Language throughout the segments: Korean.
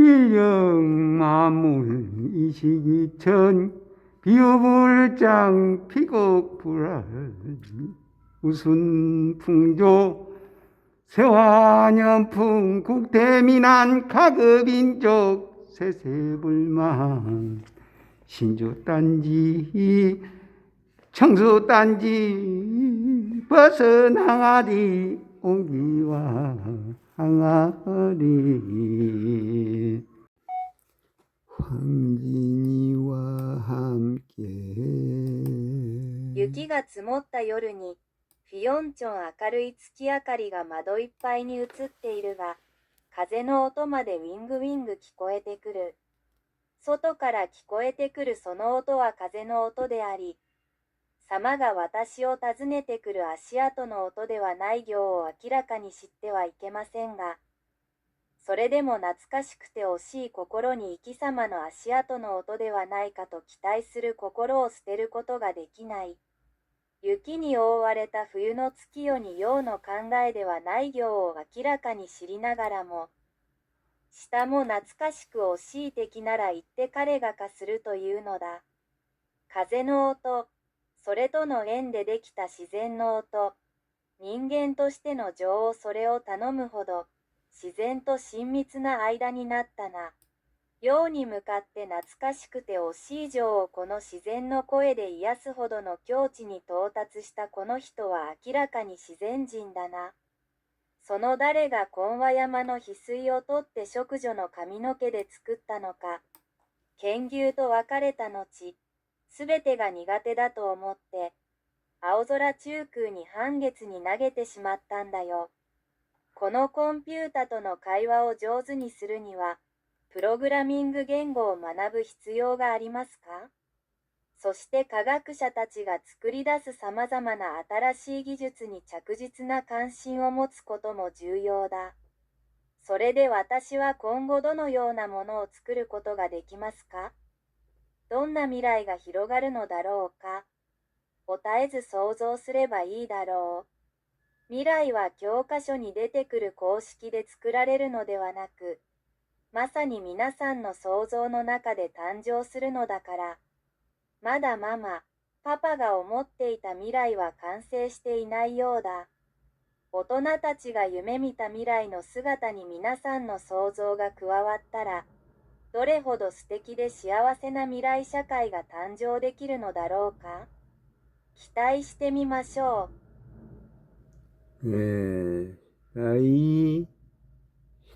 일령 만물 이 시기 천 비오불장 피곡불알 우순 풍조 세화년풍 국대민한 가급인족 세세불만 신주단지 청수단지 벗은 항아리 옹기와 항아리 황진이와 함께 雪が積もった夜に、フィヨンチョン明るい月明かりが窓いっぱいに映っているが、風の音までウィングウィング聞こえてくる。外から聞こえてくるその音は風の音であり、様が私を訪ねてくる足跡の音ではない行を明らかに知ってはいけませんが、それでも懐かしくて惜しい心に生き様の足跡の音ではないかと期待する心を捨てることができない。雪に覆われた冬の月夜に陽の考えではない行を明らかに知りながらも、下も懐かしく惜しい敵なら言って彼が化するというのだ。風の音、それとの縁でできた自然の音、人間としての情をそれを頼むほど、自然と親密な間になったな。陽に向かって懐かしくて惜しい情をこの自然の声で癒すほどの境地に到達したこの人は明らかに自然人だな。その誰が金輪山の翡翠を取って織女の髪の毛で作ったのか。剣牛と別れた後、すべてが苦手だと思って、青空中空に半月に投げてしまったんだよ。このコンピュータとの会話を上手にするには、プログラミング言語を学ぶ必要がありますか？そして科学者たちが作り出す様々な新しい技術に着実な関心を持つことも重要だ。それで私は今後どのようなものを作ることができますか？どんな未来が広がるのだろうか？を絶えず想像すればいいだろう。未来は教科書に出てくる公式で作られるのではなく、まさに皆さんの想像の中で誕生するのだから、まだママ、パパが思っていた未来は完成していないようだ。大人たちが夢見た未来の姿に皆さんの想像が加わったら、どれほど素敵で幸せな未来社会が誕生できるのだろうか。期待してみましょう。나이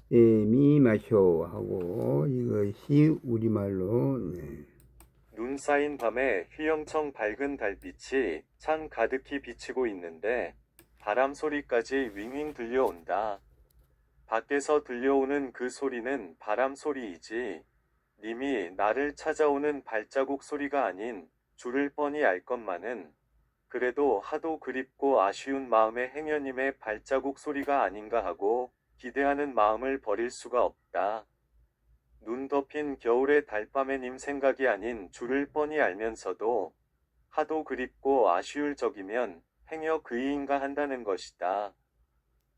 시대미 마쇼 하고 이것이 우리말로 눈 쌓인 밤에 휘영청 밝은 달빛이 창 가득히 비치고 있는데 바람 소리까지 윙윙 들려온다. 밖에서 들려오는 그 소리는 바람 소리이지 님이 나를 찾아오는 발자국 소리가 아닌 줄을 뻔히 알 것만은 그래도 하도 그립고 아쉬운 마음에 행여님의 발자국 소리가 아닌가 하고 기대하는 마음을 버릴 수가 없다. 눈 덮인 겨울의 달밤에 님 생각이 아닌 줄을 뻔히 알면서도 하도 그립고 아쉬울 적이면 행여 그이인가 한다는 것이다.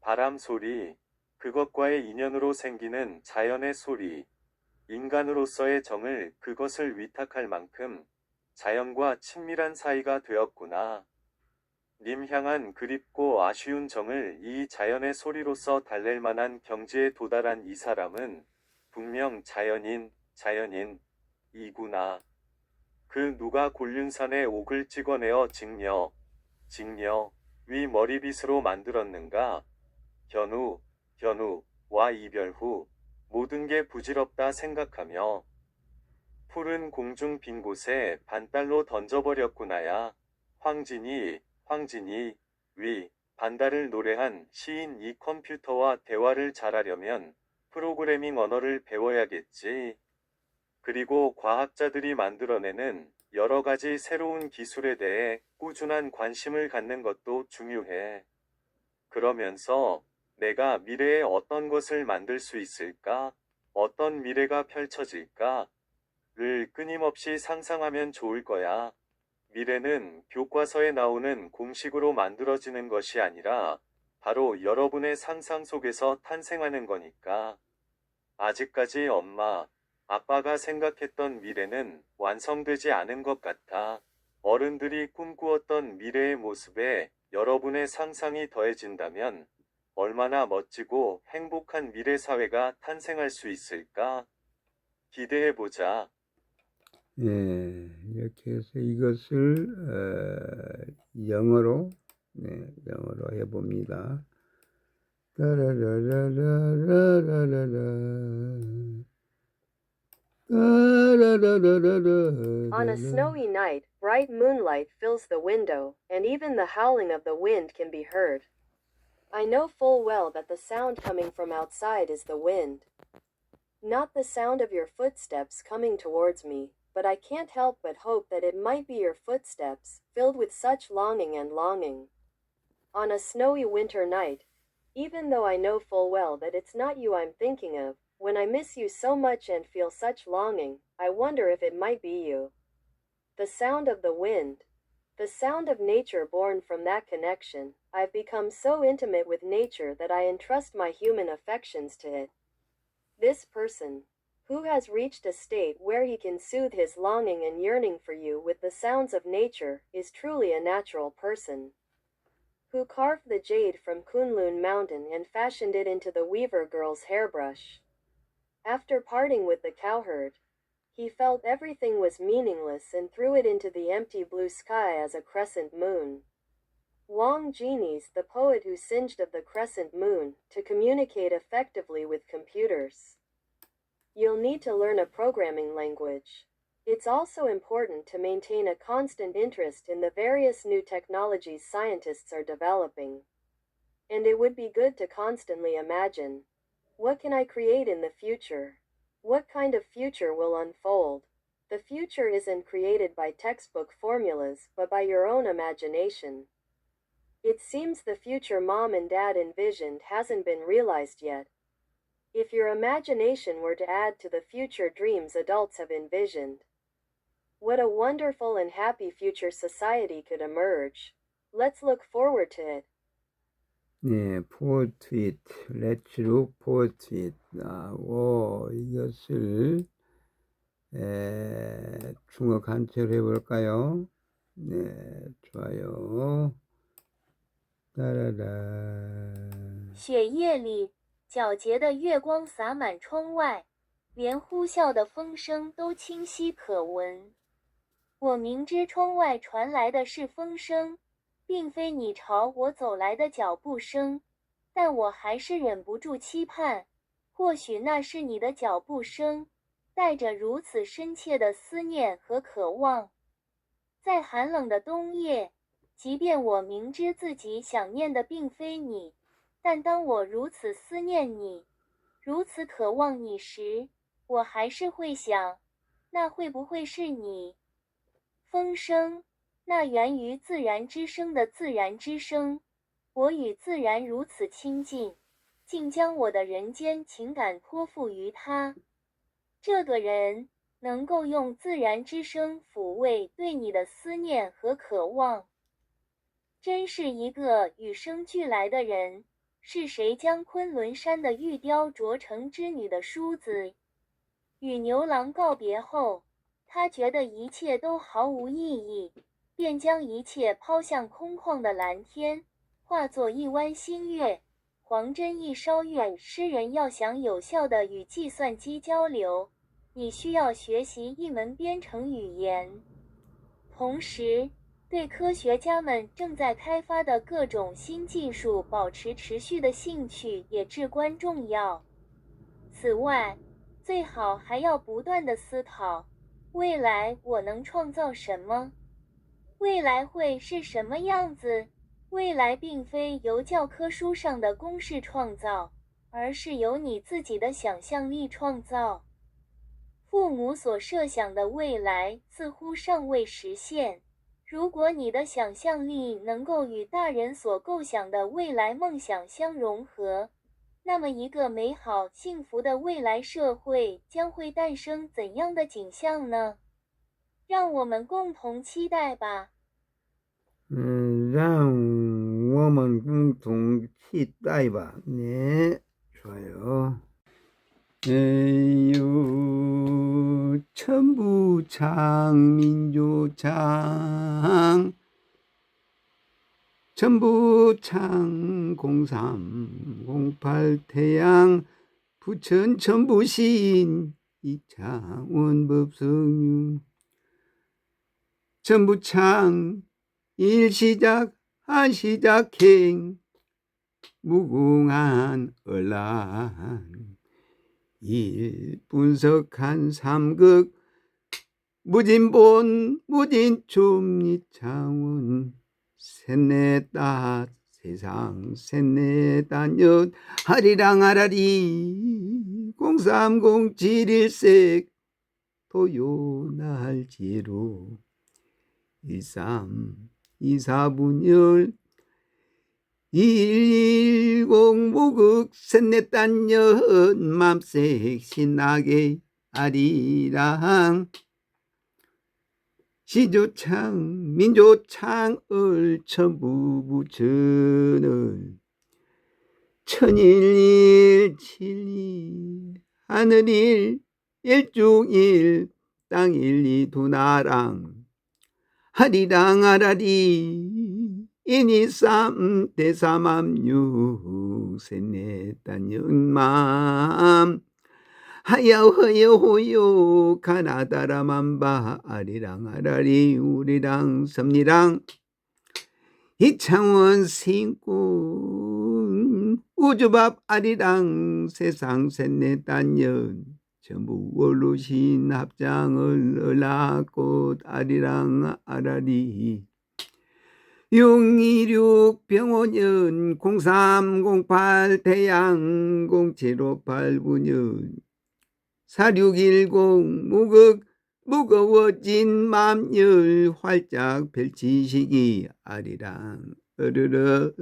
바람 소리, 그것과의 인연으로 생기는 자연의 소리, 인간으로서의 정을 그것을 위탁할 만큼 자연과 친밀한 사이가 되었구나. 님 향한 그립고 아쉬운 정을 이 자연의 소리로서 달랠 만한 경지에 도달한 이 사람은 분명 자연인이구나. 그 누가 곤륜산에 옥을 찍어내어 직녀 위 머리빗으로 만들었는가? 견우와 이별 후 모든 게 부질없다 생각하며 푸른 공중 빈 곳에 반달로 던져버렸구나야. 황진이 위 반달을 노래한 시인 이 컴퓨터와 대화를 잘하려면 프로그래밍 언어를 배워야겠지. 그리고 과학자들이 만들어내는 여러 가지 새로운 기술에 대해 꾸준한 관심을 갖는 것도 중요해. 그러면서 내가 미래에 어떤 것을 만들 수 있을까? 어떤 미래가 펼쳐질까? 를 끊임없이 상상하면 좋을 거야. 미래는 교과서에 나오는 공식으로 만들어지는 것이 아니라 바로 여러분의 상상 속에서 탄생하는 거니까. 아직까지 엄마, 아빠가 생각했던 미래는 완성되지 않은 것 같아. 어른들이 꿈꾸었던 미래의 모습에 여러분의 상상이 더해진다면 얼마나 멋지고 행복한 미래 사회가 탄생할 수 있을까? 기대해보자. 예, 이렇게 해서 이것을 영어로 영어로 해봅니다. On a snowy night, bright moonlight fills the window, and even the howling of the wind can be heard. I know full well that the sound coming from outside is the wind. Not the sound of your footsteps coming towards me, but I can't help but hope that it might be your footsteps, filled with such longing and longing. On a snowy winter night, even though I know full well that it's not you I'm thinking of, when I miss you so much and feel such longing, I wonder if it might be you. The sound of the wind, the sound of nature born from that connection. I've become so intimate with nature that I entrust my human affections to it. This person, who has reached a state where he can soothe his longing and yearning for you with the sounds of nature, is truly a natural person. Who carved the jade from Kunlun Mountain and fashioned it into the weaver girl's hairbrush. After parting with the cowherd, he felt everything was meaningless and threw it into the empty blue sky as a crescent moon. Wang Genies, the poet who singed of the crescent moon, to communicate effectively with computers. You'll need to learn a programming language. It's also important to maintain a constant interest in the various new technologies scientists are developing. And it would be good to constantly imagine, what can I create in the future? What kind of future will unfold? The future isn't created by textbook formulas, but by your own imagination. It seems the future mom and dad envisioned hasn't been realized yet. If your imagination were to add to the future dreams adults have envisioned, what a wonderful and happy future society could emerge. Let's look forward to it. 네, 포트잇, Let's look 포트잇 하고 이것을 중어 간체로 해볼까요? 네, 좋아요. 따라라. 雪夜里，皎洁的月光洒满窗外，连呼啸的风声都清晰可闻。我明知窗外传来的是风声，并非你朝我走来的脚步声，但我还是忍不住期盼，或许那是你的脚步声，带着如此深切的思念和渴望。在寒冷的冬夜，即便我明知自己想念的并非你，但当我如此思念你，如此渴望你时，我还是会想，那会不会是你？风声，那源于自然之声的自然之声，我与自然如此亲近，竟将我的人间情感托付于他。这个人能够用自然之声抚慰对你的思念和渴望，真是一个与生俱来的人。是谁将昆仑山的玉雕琢成织女的梳子？与牛郎告别后，他觉得一切都毫无意义，便将一切抛向空旷的蓝天，化作一弯新月。黄针一烧月，诗人要想有效地与计算机交流，你需要学习一门编程语言。同时，对科学家们正在开发的各种新技术保持持续的兴趣也至关重要。此外，最好还要不断地思考，未来我能创造什么？未来会是什么样子？未来并非由教科书上的公式创造，而是由你自己的想象力创造。父母所设想的未来似乎尚未实现。如果你的想象力能够与大人所构想的未来梦想相融合，那么一个美好幸福的未来社会将会诞生怎样的景象呢？让我们共同期待吧。让我们共同期待吧。네, 좋아요. 에유 천부창 민조창 천부창 0308 태양 부천 천부신 이창원 법성유 천부창 일시작 한시작행 무궁한 얼란 일분석한 삼극 무진본 무진춤 이창원 셋넷다 세상 셋넷다녁 하리랑 하라리 0307일색 토요날지로 1324분열 210 무극 셋넷단년 맘색 신나게 아리랑 시조창 민조창 을천부부천을 천일일 칠일 하늘일 일중일 땅일이 두나랑 하리랑 하라리 인이삼 대삼암육 셋넷단연맘 하야허여호요 가나다라만바 아리랑 아라리 우리랑 섭리랑 이창원 신꾼 우주밥 아리랑 세상 셋넷단연 전부 원로신 합장을 을라꽃 아리랑 아라리 626 병원연 0308 태양 0758분연 4610 무극 무거워진 맘열 활짝 펼치시기 아리랑 으르르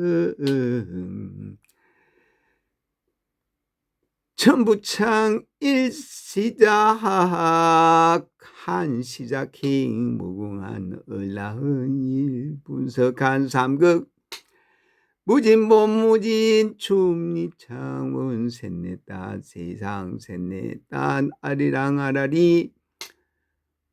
천부창 일시작 한시작행 무궁한 을라흔 일분석한 삼극 무진본 무진춤 이창원 셋넷단 세상 셋넷단 아리랑 아라리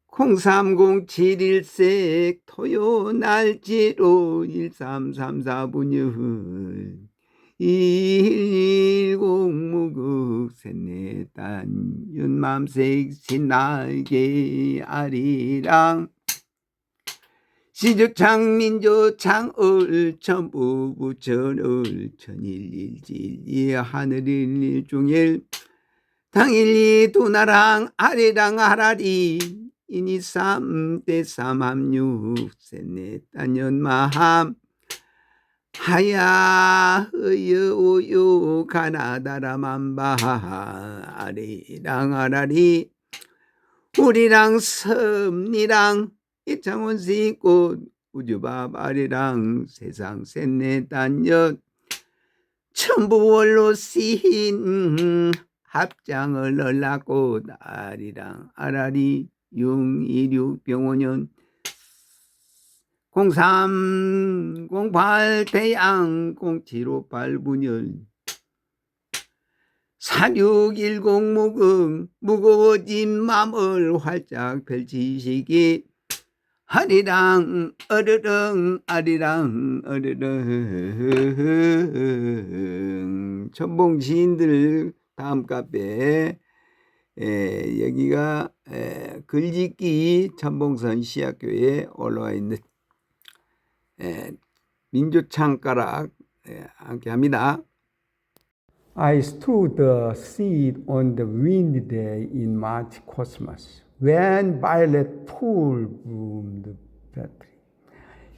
0307일색 토요날지로 1334분열 210 무극 셋넷단 연맘색 신나게 아리랑 시조창 민조창 을천부부천 을천일일지 하늘일 일중일 당일이 두나랑 아리랑 하라리 인이삼 대삼함육 셋넷단 연마함 하야 허여오요 가나다라만바 아리랑 아라리 우리랑 섭리랑 이창원 시꽃 우주밥 아리랑 세상 셋넷단연 천부월로 시인 합장을 얼라꽃 아리랑 아라리 626 병원연 0308 태양 0758분열 4610 무금 무거워진 맘을 활짝 펼치시기 아리랑 어르릉 아리랑 어르릉 천봉 시인들 다음 카페 여기가 글짓기 천봉선 시학교에 올라와 있는 민조창가락 함께 합니다. I stood the seed on the wind day in March Christmas when violet full bloomed brightly.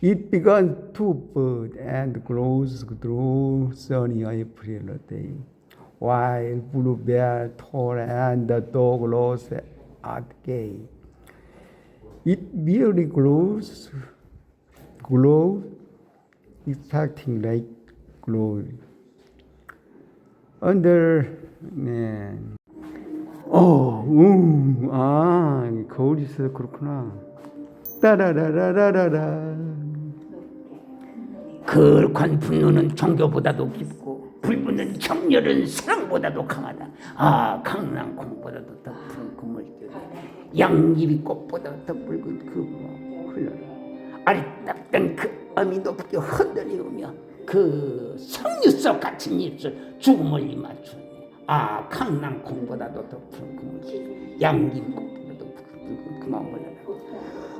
It began to bud and grows through sunny April day, while bluebell tall and the dog rose at gay. It merely glows, expecting like glory. Under 거울이 있어서 그렇구나. 따라라라라라. 거룩한 분노는 종교보다도 깊고 불분 없는 정열은 사랑보다도 강하다. 아, 강낭콩보다도 더 푸른 그 물결, 양귀비 꽃보다 더 붉은 그 흘러라. 아리따던 그 âm 높게 흔들리우며 그 석류석 같은 입술 죽음을 입맞추네. 아, 강낭콩보다도 더 푸른 그 물결, 양귀비 꽃보다도 붉은 그 마음 흘러라.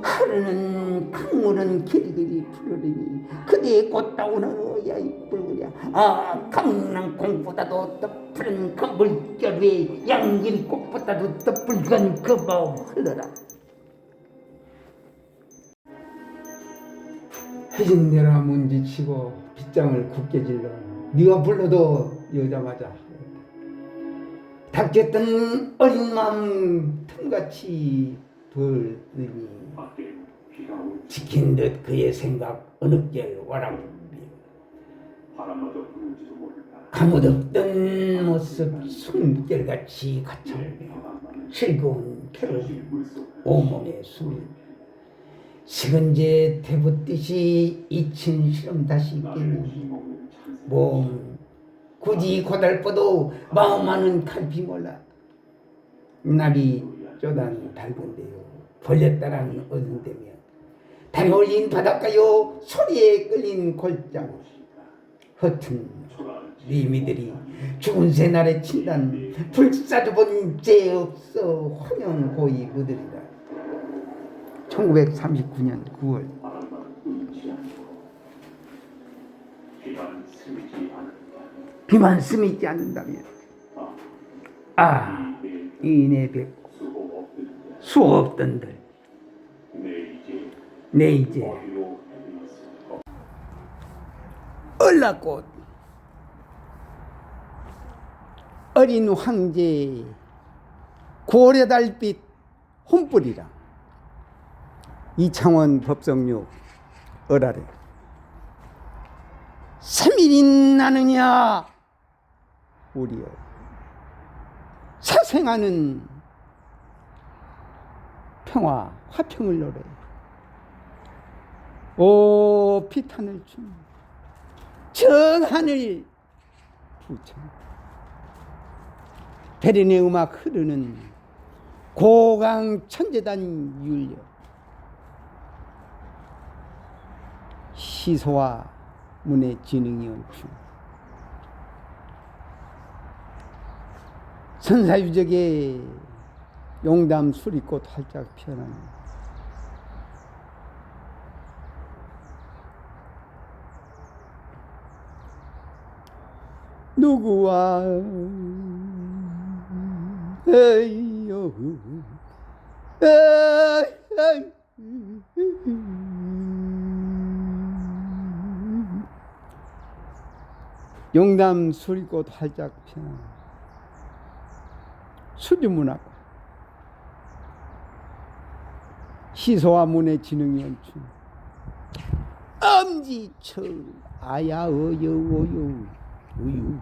흐르는 강물은 길이길이 푸르르니 그대의 꽃다우는 어야이 붉으랴. 아, 강낭콩보다도 더 푸른 그 물결 위에 양귀비 꽃보다도 더 붉은 그 마음 흘러라. 해진 내라 문지치고 빗장을 굳게 질러 네가 불러도 여자마자 닥쳤던 어린 마음 틈같이 벌더니 지킨 듯 그의 생각 어느 길 와라 가무덥던 모습 숨결같이 가찰며 즐거운 캐롤 온몸에 숨이 식은재 태붓듯이 잊힌 시름 다시 깨니 몸 굳이 고달퍼도 마음만은 갈피 몰라. 날이 쪼단 달건데요 벌렸다란 어른되며 달에 올린 바닷가요 소리에 끌린 골짜기 허튼 리미들이 죽은 새날에 친단 불사조본 죄 없어 환영고이 무들이다. 1939년 9월. 비만 스미지 않는다면 아, 이내 뵙고 수 없던들 내 이제 얼라꽃 어린 황제 고려달빛 혼불이라 이창원 법성육 얼아래 3일인 나느냐 우리여 사생하는 평화 화평을 노래 오 피탄을 춘 정하늘 부천 베른의 음악 흐르는 고강 천재단 율려 시소와 문의 지능이 얹춘 선사유적의 용담 수리꽃 활짝 피어나는 누구와 에이요 에이 용담 수리꽃 활짝 피어나는 수주문학 시소와 문의 지능이 얹춘 엄지철 아야 어여 오요 우유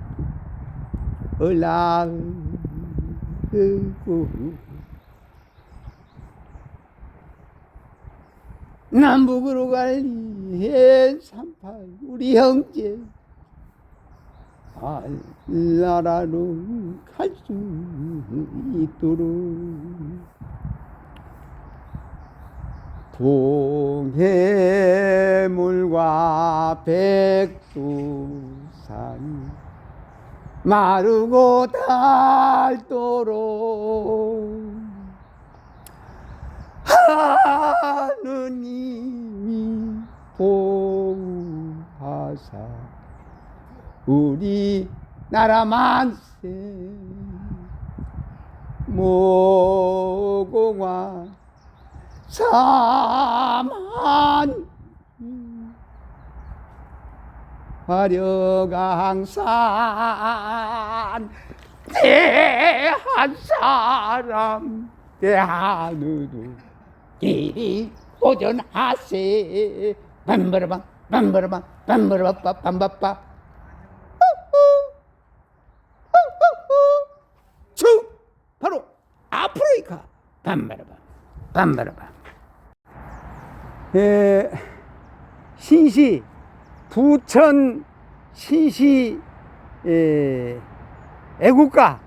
얼라 남북으로 갈리 해삼팔 우리 형제 알나라로 갈 수 있도록 동해물과 백두산 마르고 닳도록 하느님이 보호하사 우리 나라 만세 모공화 사만 화려강산 대한 사람 대한으로 길이 오전하세 밤바라밤 밤바라밤 밤바라밤 밤바빠 바로 아프리카 밤바라밤 밤바라밤 신시 부천 신시 애국가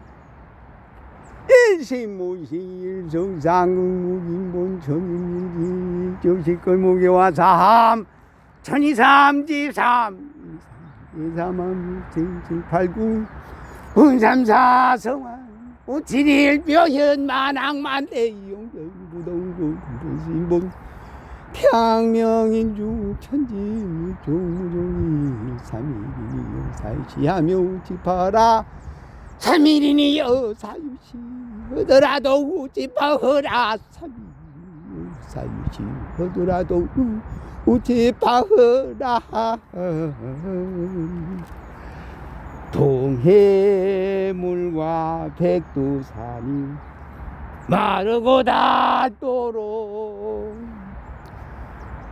일신무시 일성상국무인본 천인일기 조식걸무게와 사함 천이삼집삼 이삼함칠칠팔구 군삼사성환 오칠일묘현 만학만대 이용전부동군 부신본 평명인주 천지무종무종이 삼일이니 사유시하며 지파라 삼일이니 여사유시 하더라도 우지파허라 삼일이니 사유시 하더라도 우지파허라 동해물과 백두산이 마르고 닳도록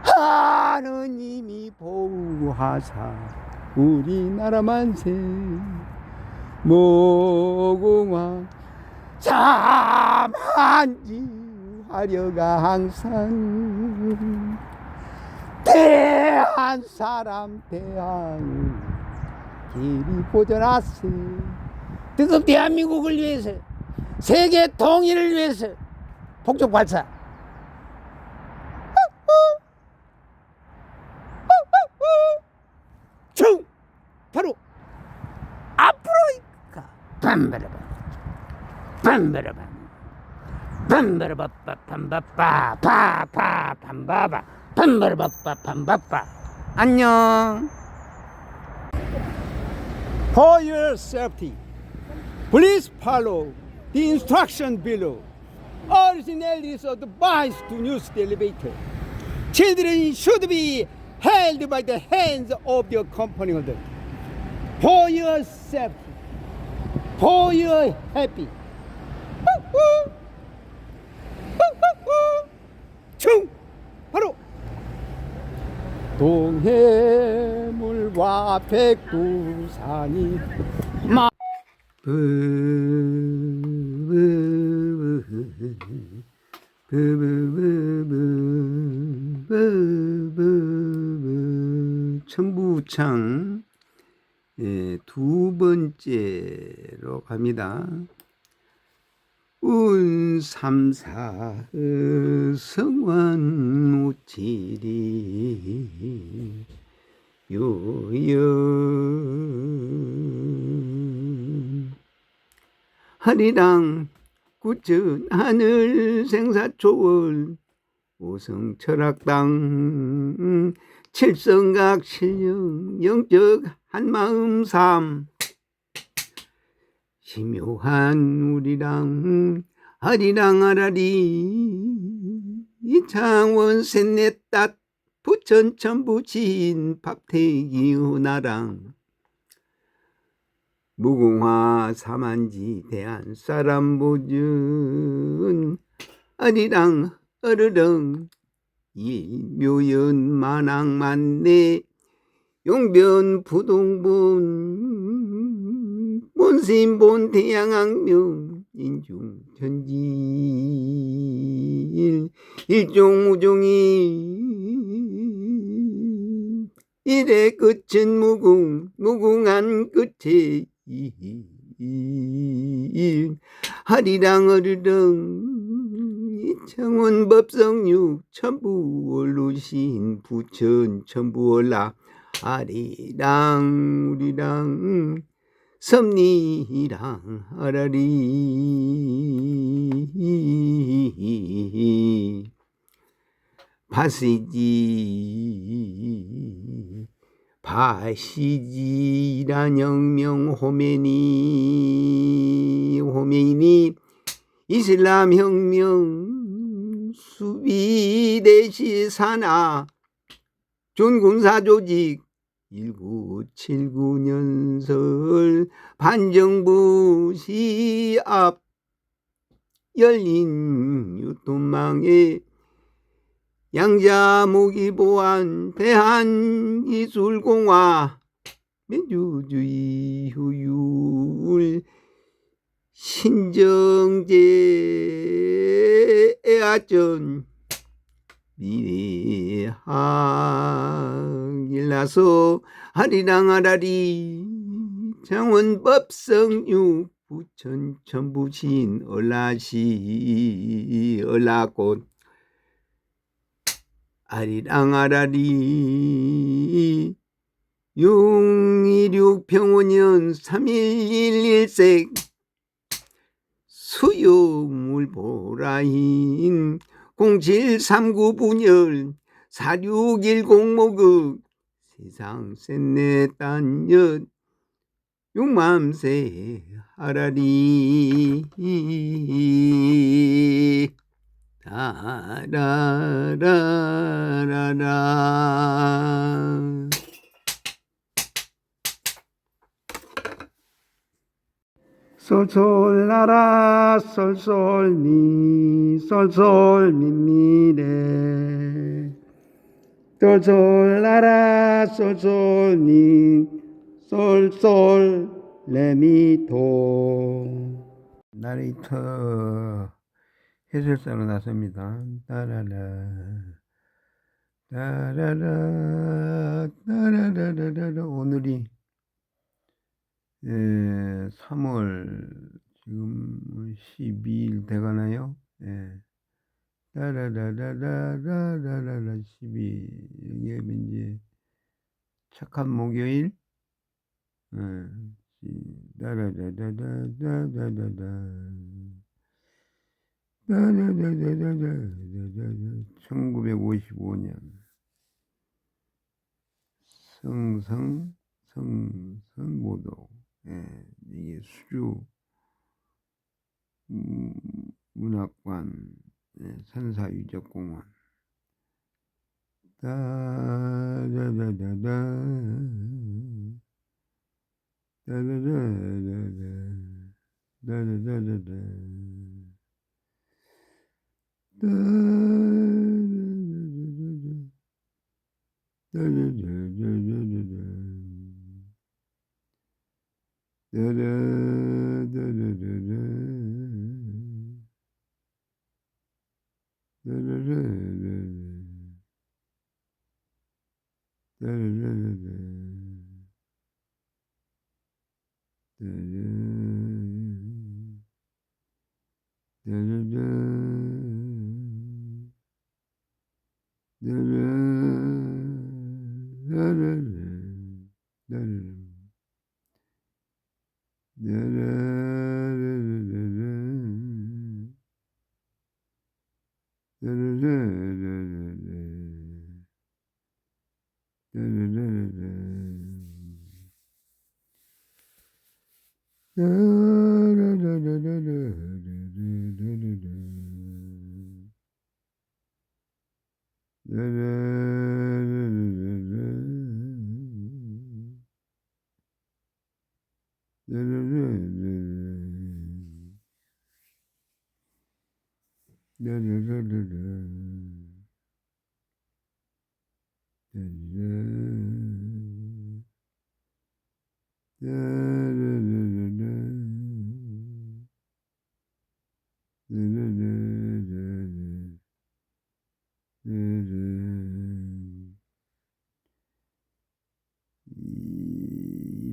하느님이 보호하사 우리나라 만세 무궁화 참한지 화려가 항상 대한 사람 대한 길이 보존하세 뜨겁 대한민국을 위해서 세계 통일을 위해서 폭죽 발사 총 바로 앞으로 가 빰바라밤 빰바라밤 빰바라바빠 빰바빠 파파 빰바바 빰바라바빠 빰바빠 안녕. For your safety, please follow the instruction below. Originally is advised to use the elevator. Children should be held by the hands of their company holder. For your safety, for your happy. 충 바로 동해물과 백두산이 마 천부창 두 번째로 갑니다. 운삼사 성환 우치리 요연 하리랑 구천 하늘 생사초월 오성철학당 칠성각 실령 영적 한마음 삶 심묘한 우리랑 하리랑 하라리 이창원 셋넷딸 부천 천부진 박태기 후나랑 무궁화 사만지 대한 사람 보준 아리랑 어르렁 일묘연 만왕만내 용변 부동본 본심본 태양악명 인중천지 일종우종이 일의 끝은 무궁한 끝에 하리랑 어르렁 이창원 법성육 천부월루신 부천 천부월라 아리랑 우리랑 섭리랑 아라리 바시지란 영명 호메니 이슬람 혁명 수비대시 산하 준군사 조직 1979년설 반정부 시앞 열린 유통망에 양자무기보안 대한기술공화 민주주의 효율 신정제 애화전 미래항일나서 하리랑 하라리 창원법성유 부천 천부신 얼라시 얼라꽃 아리랑아라리 626 평원년 3111색 수요물 보라인 0739 분열 4610 목읍 세상 셋내 딴엿 육맘새 하라리 다라라라라. 솔솔라라 솔솔미 솔솔미미래 솔솔라라 솔솔미 솔솔레미도. 나레이터 해설사로 나섭니다. 따라라 따라라 따라라라라. 오늘이 3월 지금 12일 돼가나요? 따라라라라라라라 12. 이게 이제 착한 목요일. 따라라라라라라라라 1955년 성모도. 이게 수주 문학관 선사유적공원. 따다다다다 따다다다다 따다다다다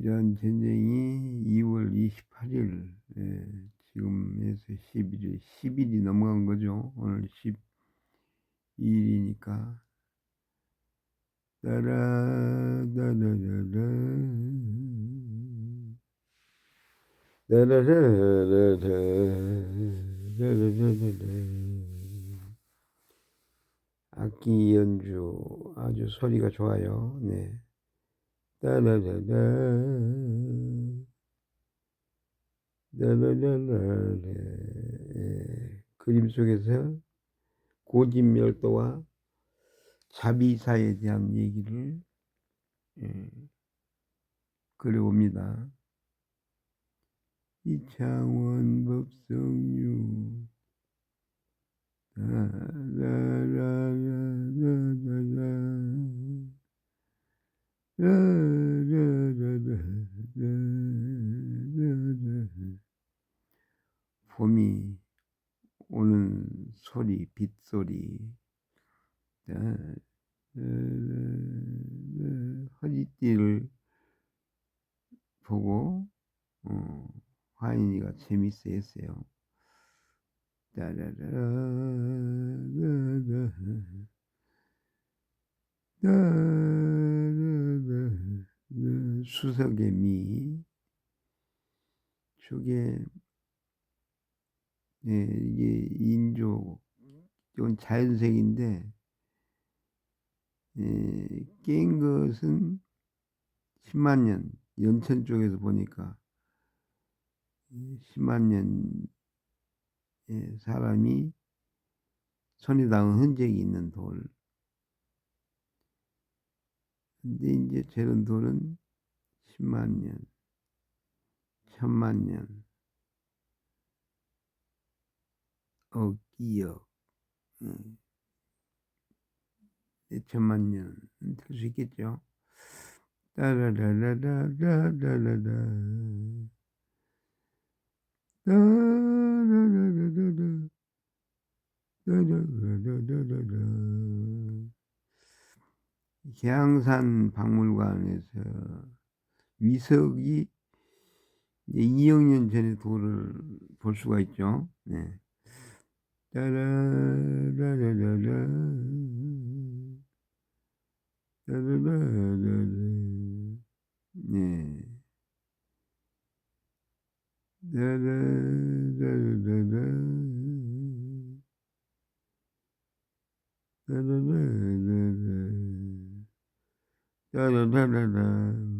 이란 전쟁이 2월 28일, 지금에서 10일이 넘어간 거죠. 오늘 12일이니까. 악기 연주 아주 소리가 좋아요. 네. 따라라라 따라라라. 그림 속에서 고진멸도와 자비사에 대한 얘기를 그려옵니다. 이창원 법성유 봄이 오는 소리, 빗소리, 허리띠를 보고 화인이가 재밌어 했어요. 따라라 수석의 미 저게 이게 인조 이건 자연색인데 깬 것은 10만 년 연천 쪽에서 보니까 10만 년의 사람이 손에 닿은 흔적이 있는 돌. 근데 이제 저런 돌은 10만 년, 1000만 년, 억기억, 1000만 년 될 수 있겠죠. 따라라라라라라라 따라라라라라 따라라라라라 계양산 박물관에서 위석이 이제 2억 년 전의 돌을 볼 수가 있죠. 네. 따라라라라라 따라라라라 네. 따라라라라 따라라라라 따라라라라 따라라라라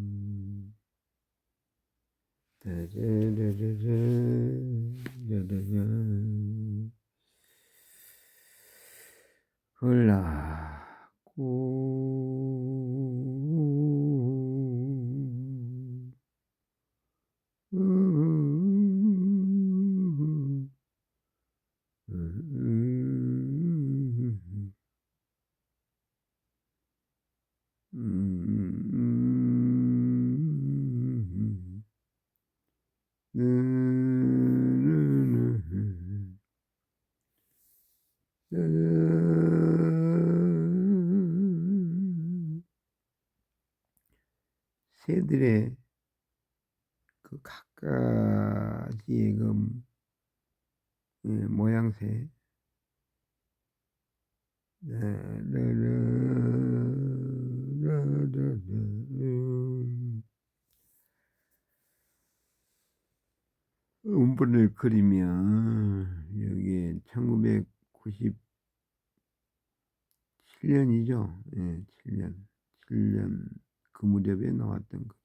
새들의 그 갖가지의 모양새 음본을 그리면 여기 1997년이죠. 예, 7년 그 무렵에 나왔던 거.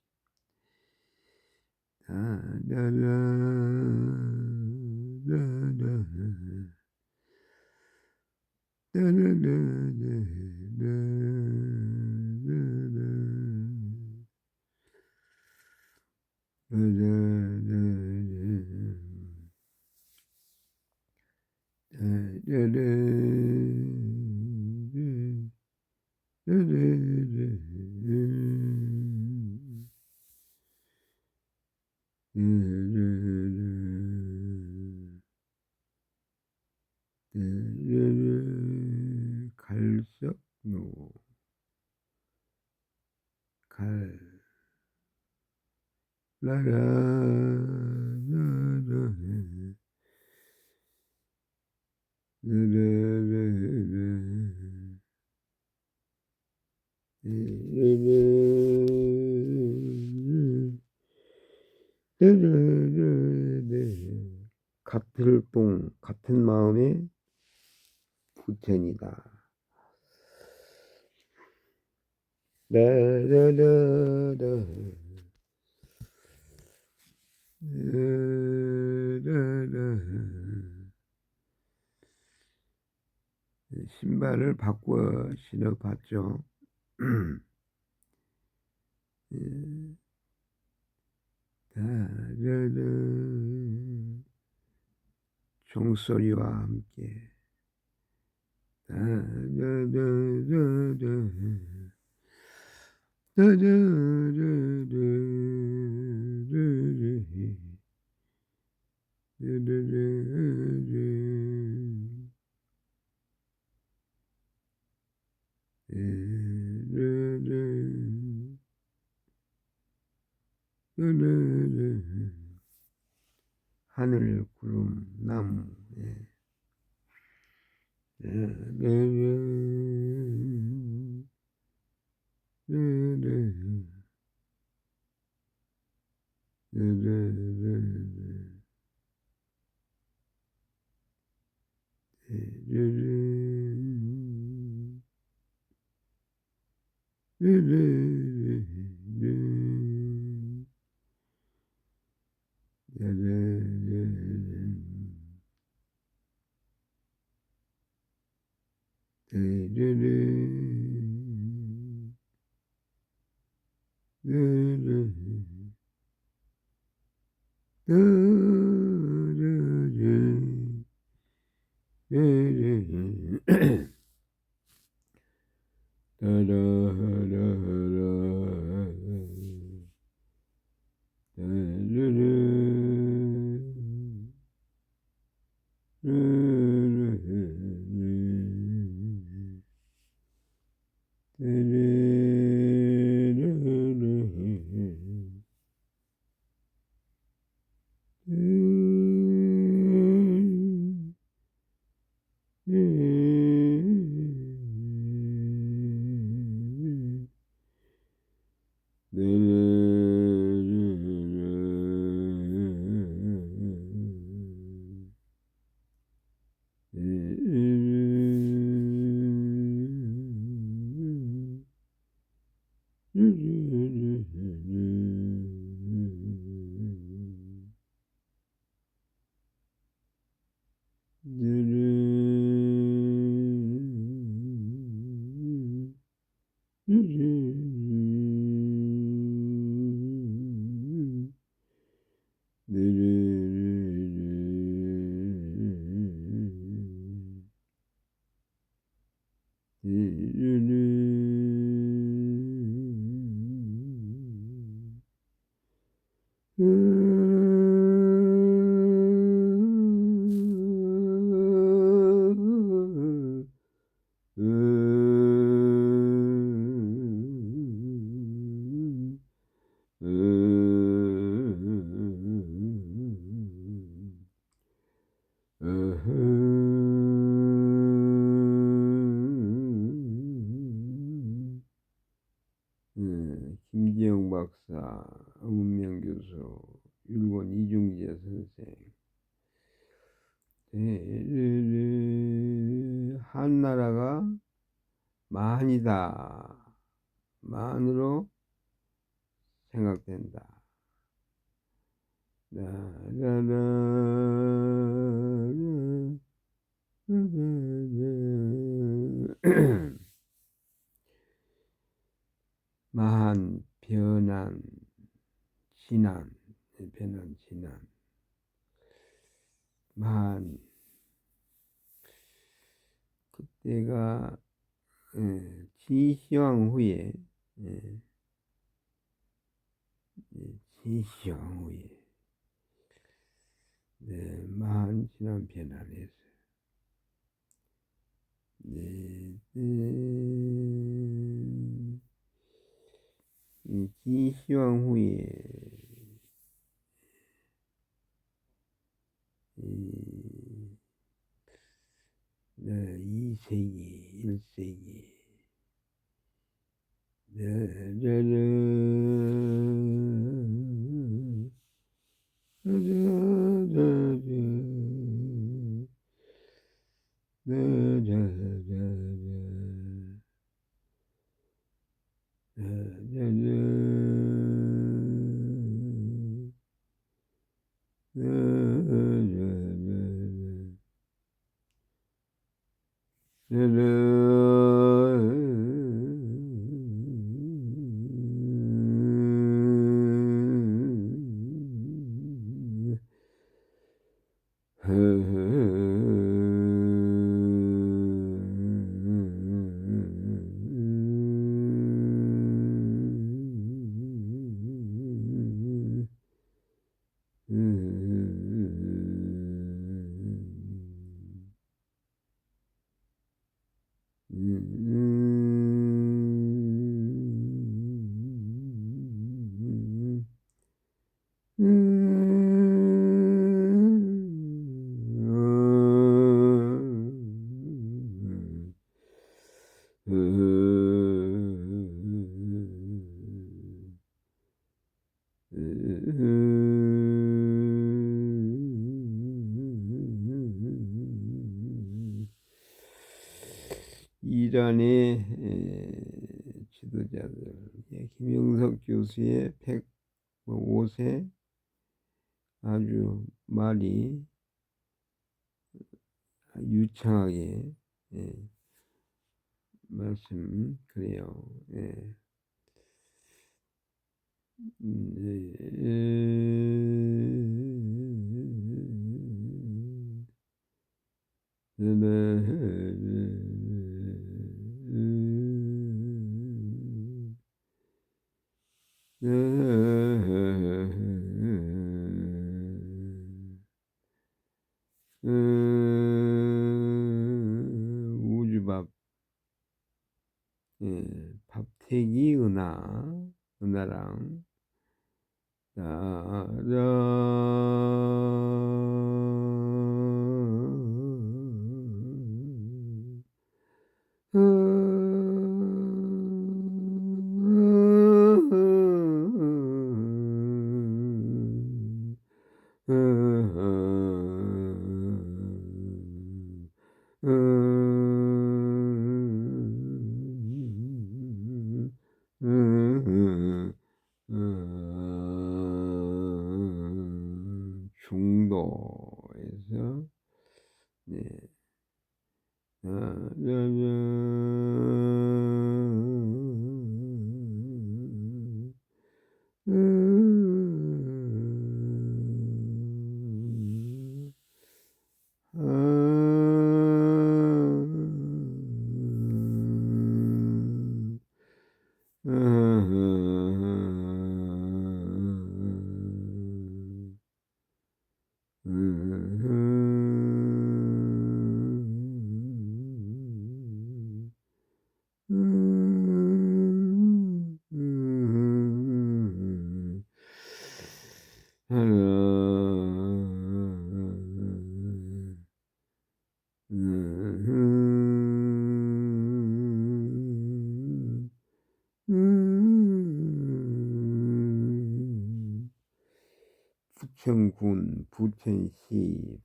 갈석노 같을동 같은 마음의 부처이다. 신발을 바꿔 신어봤죠. 종소리와 함께 하늘, 구름, 나무. 예. 김지영 박사, 문명 교수, 일본 이중재 선생. 한나라가 만이다. 만으로 생각된다. 만, 변한, 진한, 변한, 진한. 만, 그때가 지시황 후에, 지시황 후에, 만, 진한, 변한해서, 지시황 후에 네, 2세기, 1세기 이란의 지도자들, 김영석 교수의 105세 아주 말이 유창하게 말씀 그래요. 예. 우주밥, 밥태기 은하랑 중도에서 네. 부천군 부천시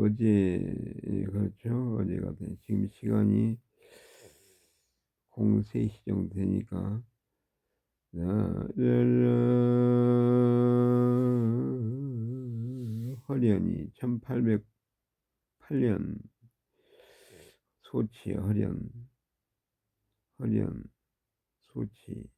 어제 그렇죠. 어제가 지금 시간이 03시 정도 되니까 허련이 1808년 소치 허련 소치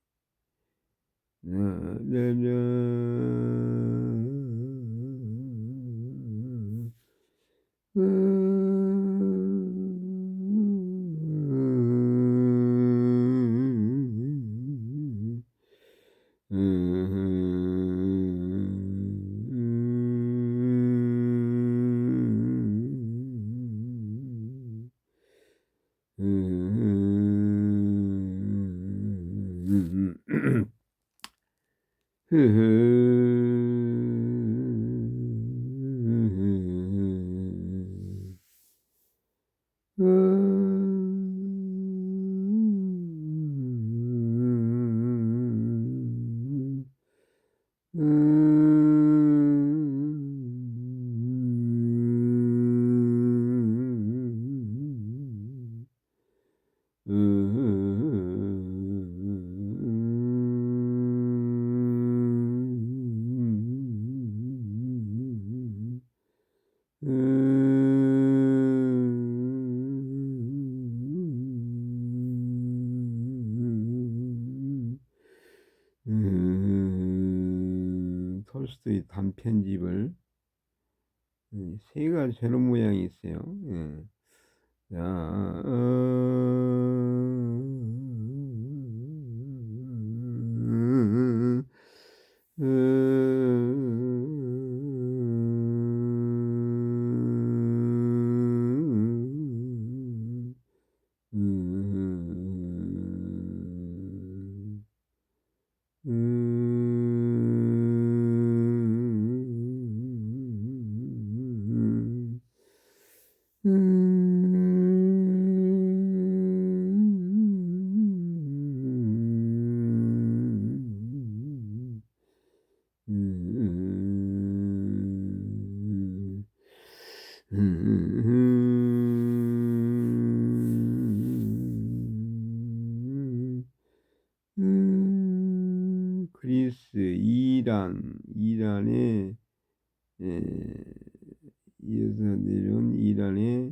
톨스토이 단편집을 세 가지 저런 모양이 있어요. 예. 자, 그리스, 이란에 이어서 내려온 이란의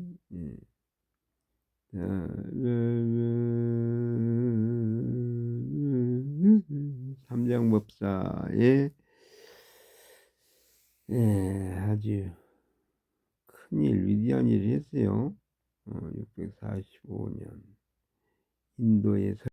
삼장법사의 아주 큰일, 위대한 일을 했어요. 645년 인도에서